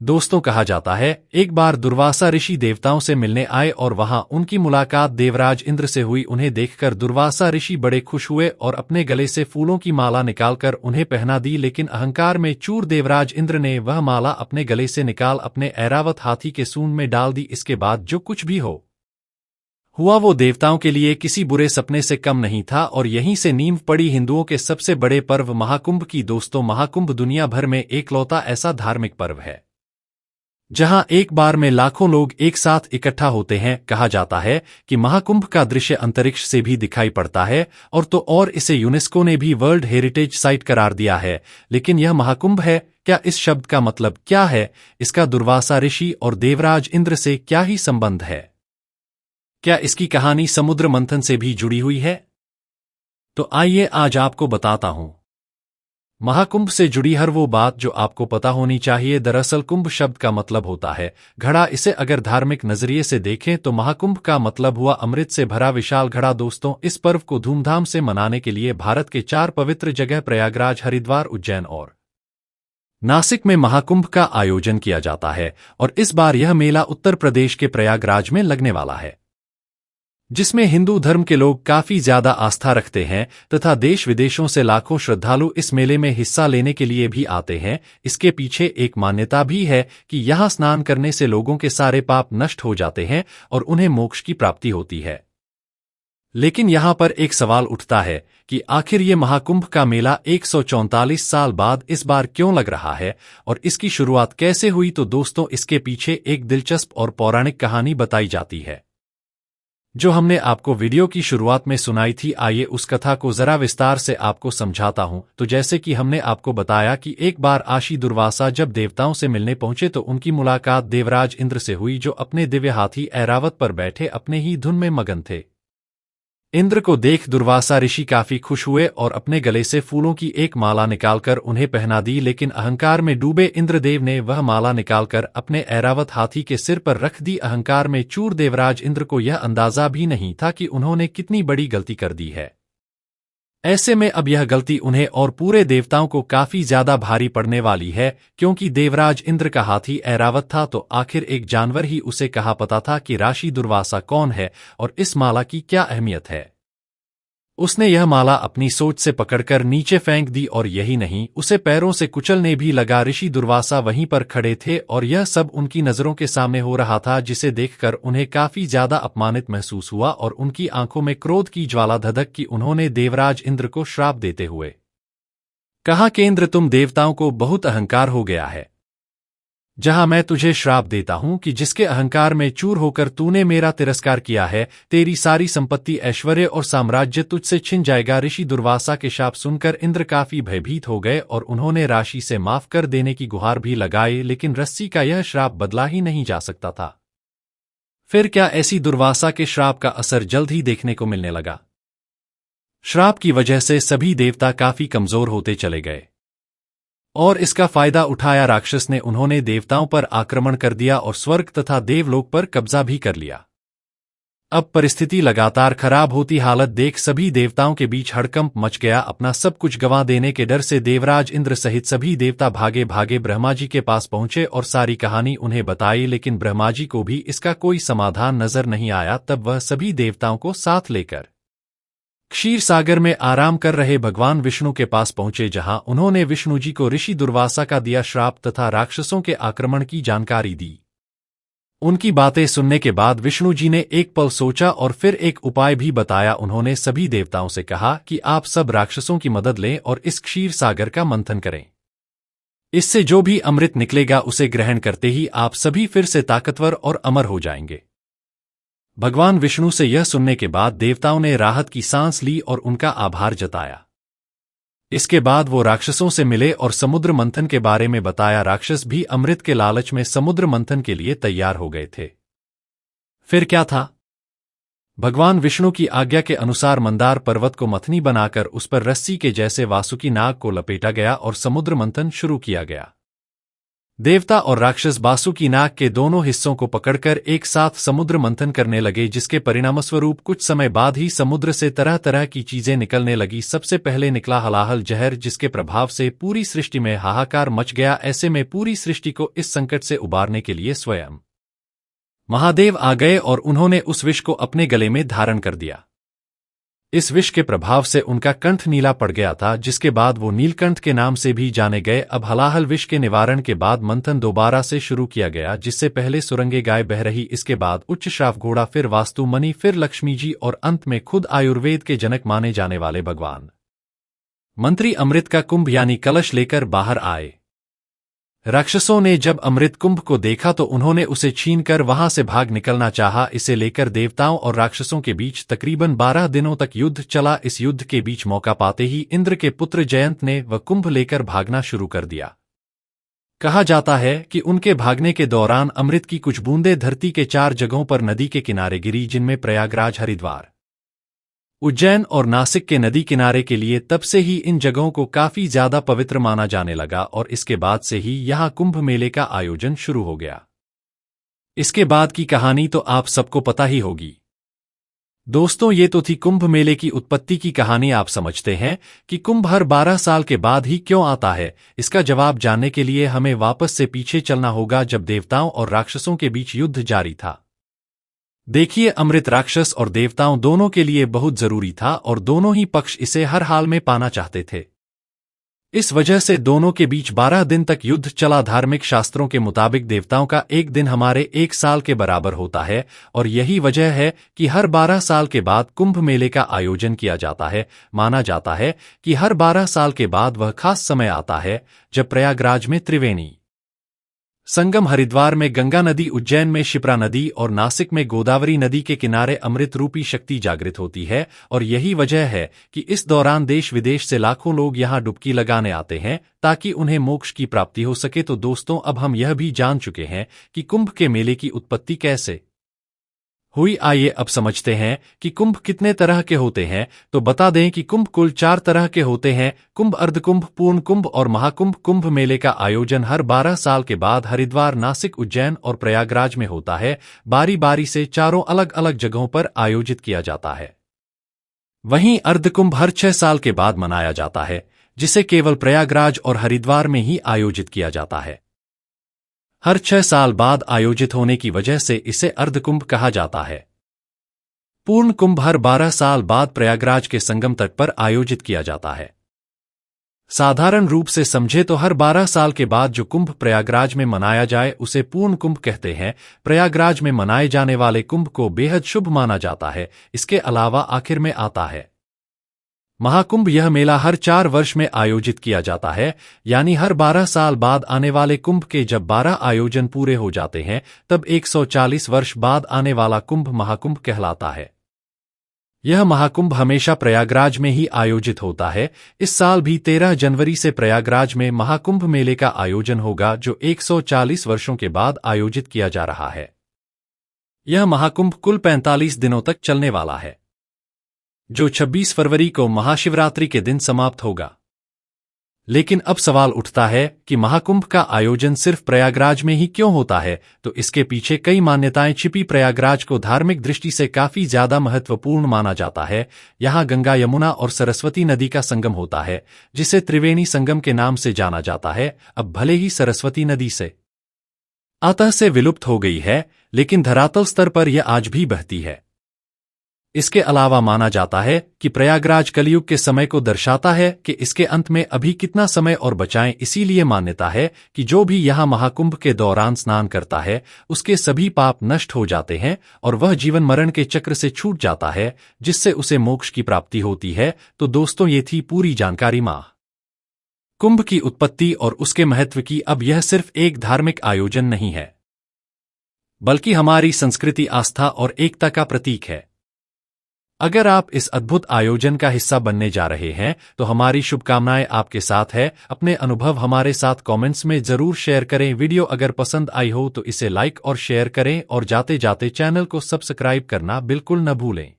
दोस्तों, कहा जाता है एक बार दुर्वासा ऋषि देवताओं से मिलने आए और वहां उनकी मुलाकात देवराज इंद्र से हुई। उन्हें देखकर दुर्वासा ऋषि बड़े खुश हुए और अपने गले से फूलों की माला निकालकर उन्हें पहना दी, लेकिन अहंकार में चूर देवराज इंद्र ने वह माला अपने गले से निकाल अपने ऐरावत हाथी के सूंड में डाल दी। इसके बाद जो कुछ भी हुआ वो देवताओं के लिए किसी बुरे सपने से कम नहीं था और यहीं से नींव पड़ी हिंदुओं के सबसे बड़े पर्व महाकुंभ की। दोस्तों, महाकुंभ दुनिया भर में एकलौता ऐसा धार्मिक पर्व है जहां एक बार में लाखों लोग एक साथ इकट्ठा होते हैं। कहा जाता है कि महाकुंभ का दृश्य अंतरिक्ष से भी दिखाई पड़ता है और इसे यूनेस्को ने भी वर्ल्ड हेरिटेज साइट करार दिया है। लेकिन यह महाकुंभ है क्या? इस शब्द का मतलब क्या है? इसका दुर्वासा ऋषि और देवराज इंद्र से क्या ही संबंध है? क्या इसकी कहानी समुद्र मंथन से भी जुड़ी हुई है? तो आइए आज आपको बताता हूं महाकुंभ से जुड़ी हर वो बात जो आपको पता होनी चाहिए। दरअसल कुंभ शब्द का मतलब होता है घड़ा। इसे अगर धार्मिक नजरिए से देखें तो महाकुंभ का मतलब हुआ अमृत से भरा विशाल घड़ा। दोस्तों, इस पर्व को धूमधाम से मनाने के लिए भारत के 4 पवित्र जगह प्रयागराज, हरिद्वार, उज्जैन और नासिक में महाकुंभ का आयोजन किया जाता है और इस बार यह मेला उत्तर प्रदेश के प्रयागराज में लगने वाला है, जिसमें हिंदू धर्म के लोग काफी ज्यादा आस्था रखते हैं तथा देश विदेशों से लाखों श्रद्धालु इस मेले में हिस्सा लेने के लिए भी आते हैं। इसके पीछे एक मान्यता भी है कि यहां स्नान करने से लोगों के सारे पाप नष्ट हो जाते हैं और उन्हें मोक्ष की प्राप्ति होती है। लेकिन यहां पर एक सवाल उठता है कि आखिर ये महाकुंभ का मेला 144 साल बाद इस बार क्यों लग रहा है और इसकी शुरुआत कैसे हुई? तो दोस्तों, इसके पीछे एक दिलचस्प और पौराणिक कहानी बताई जाती है जो हमने आपको वीडियो की शुरुआत में सुनाई थी। आइए उस कथा को जरा विस्तार से आपको समझाता हूं। तो जैसे कि हमने आपको बताया कि एक बार आशी दुर्वासा जब देवताओं से मिलने पहुंचे तो उनकी मुलाकात देवराज इंद्र से हुई, जो अपने दिव्य हाथी ऐरावत पर बैठे अपने ही धुन में मगन थे। इंद्र को देख दुर्वासा ऋषि काफी खुश हुए और अपने गले से फूलों की एक माला निकालकर उन्हें पहना दी, लेकिन अहंकार में डूबे इंद्रदेव ने वह माला निकालकर अपने ऐरावत हाथी के सिर पर रख दी। अहंकार में चूर देवराज इंद्र को यह अंदाजा भी नहीं था कि उन्होंने कितनी बड़ी गलती कर दी है। ऐसे में अब यह गलती उन्हें और पूरे देवताओं को काफी ज्यादा भारी पड़ने वाली है, क्योंकि देवराज इंद्र का हाथी ऐरावत था तो आखिर एक जानवर ही उसे कहा पता था कि ऋषि दुर्वासा कौन है और इस माला की क्या अहमियत है। उसने यह माला अपनी सोच से पकड़कर नीचे फेंक दी और यही नहीं, उसे पैरों से कुचलने भी लगा। ऋषि दुर्वासा वहीं पर खड़े थे और यह सब उनकी नजरों के सामने हो रहा था, जिसे देखकर उन्हें काफी ज्यादा अपमानित महसूस हुआ और उनकी आंखों में क्रोध की ज्वाला धधक की। उन्होंने देवराज इंद्र को श्राप देते हुए कहा कि इंद्र, तुम देवताओं को बहुत अहंकार हो गया है। जहां मैं तुझे श्राप देता हूं कि जिसके अहंकार में चूर होकर तूने मेरा तिरस्कार किया है, तेरी सारी संपत्ति, ऐश्वर्य और साम्राज्य तुझसे छिन जाएगा। ऋषि दुर्वासा के शाप सुनकर इंद्र काफी भयभीत हो गए और उन्होंने राशि से माफ कर देने की गुहार भी लगाई, लेकिन रस्सी का यह श्राप बदला ही नहीं जा सकता था। फिर क्या ऐसी दुर्वासा के श्राप का असर जल्द ही देखने को मिलने लगा। श्राप की वजह से सभी देवता काफी कमजोर होते चले गए और इसका फायदा उठाया राक्षस ने। उन्होंने देवताओं पर आक्रमण कर दिया और स्वर्ग तथा देवलोक पर कब्जा भी कर लिया। अब परिस्थिति लगातार खराब होती हालत देख सभी देवताओं के बीच हड़कंप मच गया। अपना सब कुछ गंवा देने के डर से देवराज इंद्र सहित सभी देवता भागे भागे ब्रह्मा जी के पास पहुंचे और सारी कहानी उन्हें बताई, लेकिन ब्रह्मा जी को भी इसका कोई समाधान नजर नहीं आया। तब वह सभी देवताओं को साथ लेकर क्षीर सागर में आराम कर रहे भगवान विष्णु के पास पहुंचे, जहां उन्होंने विष्णु जी को ऋषि दुर्वासा का दिया श्राप तथा राक्षसों के आक्रमण की जानकारी दी। उनकी बातें सुनने के बाद विष्णु जी ने एक पल सोचा और फिर एक उपाय भी बताया। उन्होंने सभी देवताओं से कहा कि आप सब राक्षसों की मदद लें और इस क्षीर सागर का मंथन करें। इससे जो भी अमृत निकलेगा उसे ग्रहण करते ही आप सभी फिर से ताकतवर और अमर हो जाएंगे। भगवान विष्णु से यह सुनने के बाद देवताओं ने राहत की सांस ली और उनका आभार जताया। इसके बाद वो राक्षसों से मिले और समुद्र मंथन के बारे में बताया। राक्षस भी अमृत के लालच में समुद्र मंथन के लिए तैयार हो गए थे। फिर क्या था? भगवान विष्णु की आज्ञा के अनुसार मंदार पर्वत को मथनी बनाकर उस पर रस्सी के जैसे वासुकी नाग को लपेटा गया और समुद्र मंथन शुरू किया गया। देवता और राक्षस बासुकी नाग के दोनों हिस्सों को पकड़कर एक साथ समुद्र मंथन करने लगे, जिसके परिणामस्वरूप कुछ समय बाद ही समुद्र से तरह तरह की चीजें निकलने लगी। सबसे पहले निकला हलाहल जहर, जिसके प्रभाव से पूरी सृष्टि में हाहाकार मच गया। ऐसे में पूरी सृष्टि को इस संकट से उबारने के लिए स्वयं महादेव आ गए और उन्होंने उस विष को अपने गले में धारण कर दिया। इस विष के प्रभाव से उनका कंठ नीला पड़ गया था, जिसके बाद वो नीलकंठ के नाम से भी जाने गए। अब हलाहल विष के निवारण के बाद मंथन दोबारा से शुरू किया गया, जिससे पहले सुरंगे गाय बह रही, इसके बाद उच्च श्राव घोड़ा, फिर वास्तु मणि, फिर लक्ष्मी जी और अंत में खुद आयुर्वेद के जनक माने जाने वाले भगवान मंत्री अमृत का कुंभ यानी कलश लेकर बाहर आए। राक्षसों ने जब अमृत कुंभ को देखा तो उन्होंने उसे छीनकर वहां से भाग निकलना चाहा। इसे लेकर देवताओं और राक्षसों के बीच तकरीबन 12 दिनों तक युद्ध चला। इस युद्ध के बीच मौका पाते ही इंद्र के पुत्र जयंत ने वह कुंभ लेकर भागना शुरू कर दिया। कहा जाता है कि उनके भागने के दौरान अमृत की कुछ बूंदें धरती के 4 जगहों पर नदी के किनारे गिरी, जिनमें प्रयागराज, हरिद्वार, उज्जैन और नासिक के नदी किनारे के लिए। तब से ही इन जगहों को काफी ज्यादा पवित्र माना जाने लगा और इसके बाद से ही यहां कुंभ मेले का आयोजन शुरू हो गया। इसके बाद की कहानी तो आप सबको पता ही होगी। दोस्तों, ये तो थी कुंभ मेले की उत्पत्ति की कहानी। आप समझते हैं कि कुंभ हर 12 साल के बाद ही क्यों आता है? इसका जवाब जानने के लिए हमें वापस से पीछे चलना होगा, जब देवताओं और राक्षसों के बीच युद्ध जारी था। देखिए, अमृत राक्षस और देवताओं दोनों के लिए बहुत जरूरी था और दोनों ही पक्ष इसे हर हाल में पाना चाहते थे। इस वजह से दोनों के बीच 12 दिन तक युद्ध चला। धार्मिक शास्त्रों के मुताबिक देवताओं का एक दिन हमारे 1 साल के बराबर होता है और यही वजह है कि हर 12 साल के बाद कुंभ मेले का आयोजन किया जाता है। माना जाता है कि हर 12 साल के बाद वह खास समय आता है जब प्रयागराज में त्रिवेणी संगम, हरिद्वार में गंगा नदी, उज्जैन में शिप्रा नदी और नासिक में गोदावरी नदी के किनारे अमृत रूपी शक्ति जागृत होती है। और यही वजह है कि इस दौरान देश विदेश से लाखों लोग यहां डुबकी लगाने आते हैं ताकि उन्हें मोक्ष की प्राप्ति हो सके। तो दोस्तों, अब हम यह भी जान चुके हैं कि कुंभ के मेले की उत्पत्ति कैसे हुई। आइए अब समझते हैं कि कुंभ कितने तरह के होते हैं। तो बता दें कि कुंभ कुल 4 तरह के होते हैं: कुंभ, अर्धकुंभ, पूर्ण कुंभ और महाकुंभ। कुंभ मेले का आयोजन हर 12 साल के बाद हरिद्वार, नासिक, उज्जैन और प्रयागराज में होता है। बारी बारी से चारों अलग अलग जगहों पर आयोजित किया जाता है। वहीं अर्धकुंभ हर 6 साल के बाद मनाया जाता है, जिसे केवल प्रयागराज और हरिद्वार में ही आयोजित किया जाता है। हर 6 साल बाद आयोजित होने की वजह से इसे अर्धकुंभ कहा जाता है। पूर्ण कुंभ हर 12 साल बाद प्रयागराज के संगम तट पर आयोजित किया जाता है। साधारण रूप से समझे तो हर 12 साल के बाद जो कुंभ प्रयागराज में मनाया जाए उसे पूर्ण कुंभ कहते हैं। प्रयागराज में मनाए जाने वाले कुंभ को बेहद शुभ माना जाता है। इसके अलावा आखिर में आता है महाकुंभ। यह मेला हर 4 वर्ष में आयोजित किया जाता है, यानी हर 12 साल बाद आने वाले कुंभ के जब 12 आयोजन पूरे हो जाते हैं तब 140 वर्ष बाद आने वाला कुंभ महाकुंभ कहलाता है। यह महाकुंभ हमेशा प्रयागराज में ही आयोजित होता है। इस साल भी 13 जनवरी से प्रयागराज में महाकुंभ मेले का आयोजन होगा, जो 140 वर्षों के बाद आयोजित किया जा रहा है। यह महाकुंभ कुल 45 दिनों तक चलने वाला है, जो 26 फरवरी को महाशिवरात्रि के दिन समाप्त होगा। लेकिन अब सवाल उठता है कि महाकुंभ का आयोजन सिर्फ प्रयागराज में ही क्यों होता है? तो इसके पीछे कई मान्यताएं छिपी। प्रयागराज को धार्मिक दृष्टि से काफी ज्यादा महत्वपूर्ण माना जाता है। यहाँ गंगा, यमुना और सरस्वती नदी का संगम होता है, जिसे त्रिवेणी संगम के नाम से जाना जाता है। अब भले ही सरस्वती नदी से अंततः से विलुप्त हो गई है, लेकिन धरातल स्तर पर यह आज भी बहती है। इसके अलावा माना जाता है कि प्रयागराज कलयुग के समय को दर्शाता है कि इसके अंत में अभी कितना समय और बचाएं। इसीलिए मान्यता है कि जो भी यहाँ महाकुंभ के दौरान स्नान करता है उसके सभी पाप नष्ट हो जाते हैं और वह जीवन मरण के चक्र से छूट जाता है, जिससे उसे मोक्ष की प्राप्ति होती है। तो दोस्तों, ये थी पूरी जानकारी महाकुंभ की उत्पत्ति और उसके महत्व की। अब यह सिर्फ एक धार्मिक आयोजन नहीं है, बल्कि हमारी संस्कृति, आस्था और एकता का प्रतीक है। अगर आप इस अद्भुत आयोजन का हिस्सा बनने जा रहे हैं तो हमारी शुभकामनाएं आपके साथ है। अपने अनुभव हमारे साथ कमेंट्स में जरूर शेयर करें। वीडियो अगर पसंद आई हो तो इसे लाइक और शेयर करें और जाते जाते चैनल को सब्सक्राइब करना बिल्कुल न भूलें।